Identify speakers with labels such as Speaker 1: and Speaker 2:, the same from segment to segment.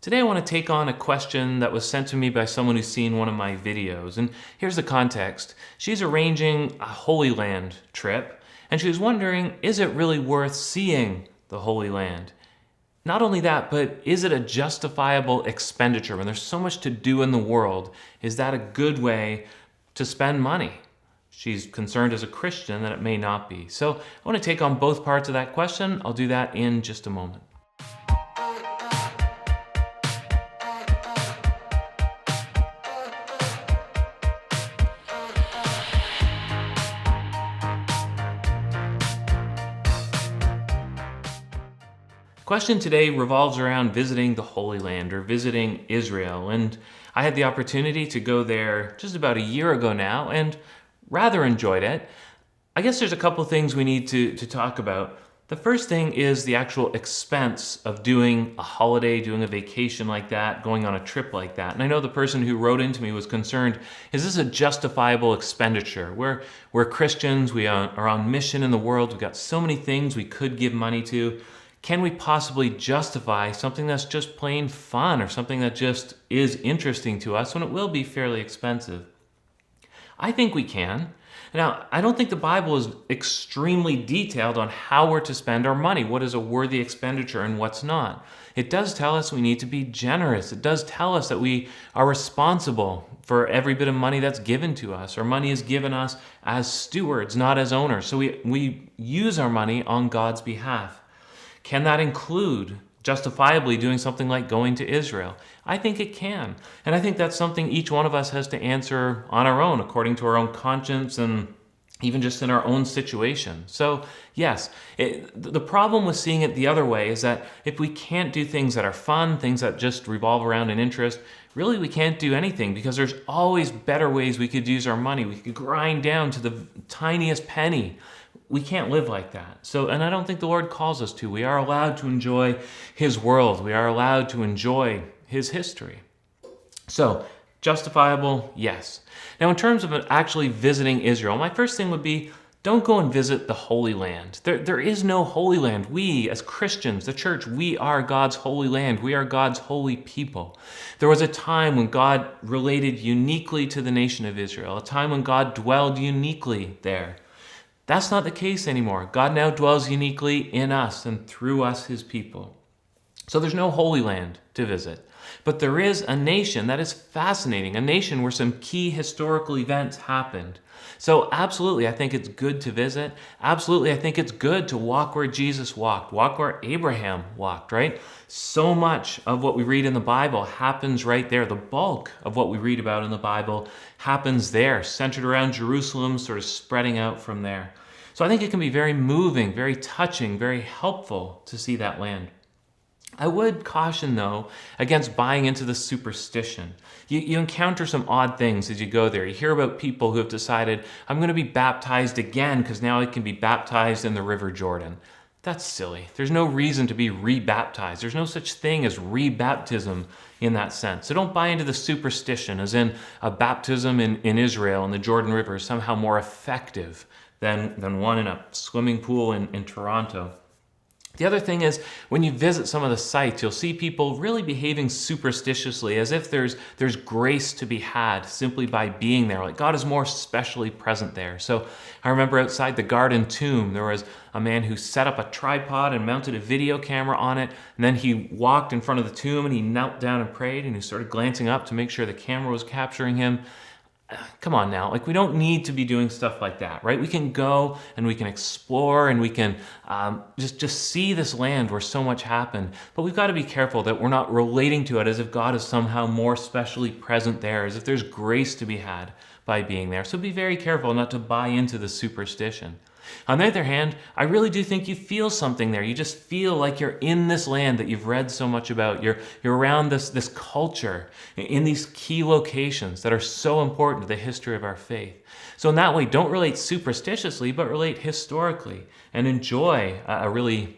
Speaker 1: Today I want to take on a question that was sent to me by someone who's seen one of my videos. And here's the context. She's arranging a Holy Land trip, and she was wondering, is it really worth seeing the Holy Land? Not only that, but is it a justifiable expenditure? When there's so much to do in the world, is that a good way to spend money? She's concerned as a Christian that it may not be. So I want to take on both parts of that question. I'll do that in just a moment. Question today revolves around visiting the Holy Land or visiting Israel, and I had the opportunity to go there just about a year ago now and rather enjoyed it. I guess there's a couple things we need to talk about. The first thing is the actual expense of doing a holiday, doing a vacation like that, going on a trip like that. And I know the person who wrote into me was concerned, is this a justifiable expenditure? We're Christians, we are on mission in the world, we've got so many things we could give money to. Can we possibly justify something that's just plain fun or something that just is interesting to us when it will be fairly expensive? I think we can. Now, I don't think the Bible is extremely detailed on how we're to spend our money, what is a worthy expenditure and what's not. It does tell us we need to be generous. It does tell us that we are responsible for every bit of money that's given to us. Our money is given us as stewards, not as owners. So we use our money on God's behalf. Can that include justifiably doing something like going to Israel? I think it can. And I think that's something each one of us has to answer on our own, according to our own conscience and even just in our own situation. So yes, the problem with seeing it the other way is that if we can't do things that are fun, things that just revolve around an interest, really we can't do anything because there's always better ways we could use our money. We could grind down to the tiniest penny. We can't live like that. And I don't think the Lord calls us to. We are allowed to enjoy His world. We are allowed to enjoy His history. So, justifiable, yes. Now, in terms of actually visiting Israel, my first thing would be, don't go and visit the Holy Land. There is no Holy Land. We, as Christians, the church, we are God's holy land. We are God's holy people. There was a time when God related uniquely to the nation of Israel, a time when God dwelled uniquely there. That's not the case anymore. God now dwells uniquely in us and through us, His people. So there's no Holy Land to visit. But there is a nation that is fascinating, a nation where some key historical events happened. So absolutely, I think it's good to visit. Absolutely, I think it's good to walk where Jesus walked, walk where Abraham walked, right? So much of what we read in the Bible happens right there. The bulk of what we read about in the Bible happens there, centered around Jerusalem, sort of spreading out from there. So I think it can be very moving, very touching, very helpful to see that land. I would caution, though, against buying into the superstition. You encounter some odd things as you go there. You hear about people who have decided, I'm going to be baptized again because now I can be baptized in the River Jordan. That's silly. There's no reason to be rebaptized. There's no such thing as rebaptism in that sense. So don't buy into the superstition, as in a baptism in Israel in the Jordan River is somehow more effective than one in a swimming pool in Toronto. The other thing is, when you visit some of the sites, you'll see people really behaving superstitiously, as if there's grace to be had simply by being there. Like God is more specially present there. So I remember outside the Garden Tomb, there was a man who set up a tripod and mounted a video camera on it. And then he walked in front of the tomb and he knelt down and prayed, and he started glancing up to make sure the camera was capturing him. Come on now, we don't need to be doing stuff like that, right? We can go and we can explore and we can just see this land where so much happened. But we've got to be careful that we're not relating to it as if God is somehow more specially present there, as if there's grace to be had by being there. So be very careful not to buy into the superstition. On the other hand, I really do think you feel something there. You just feel like you're in this land that you've read so much about. You're around this culture in these key locations that are so important to the history of our faith. So in that way, don't relate superstitiously, but relate historically and enjoy a really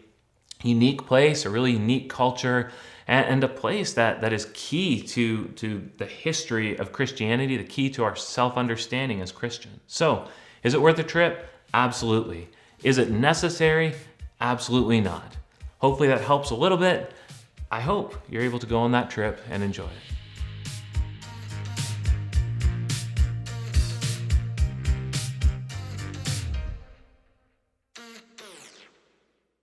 Speaker 1: unique place, a really unique culture, and a place that is key to the history of Christianity, the key to our self-understanding as Christians. So, is it worth a trip? Absolutely. Is it necessary? Absolutely not. Hopefully that helps a little bit. I hope you're able to go on that trip and enjoy it.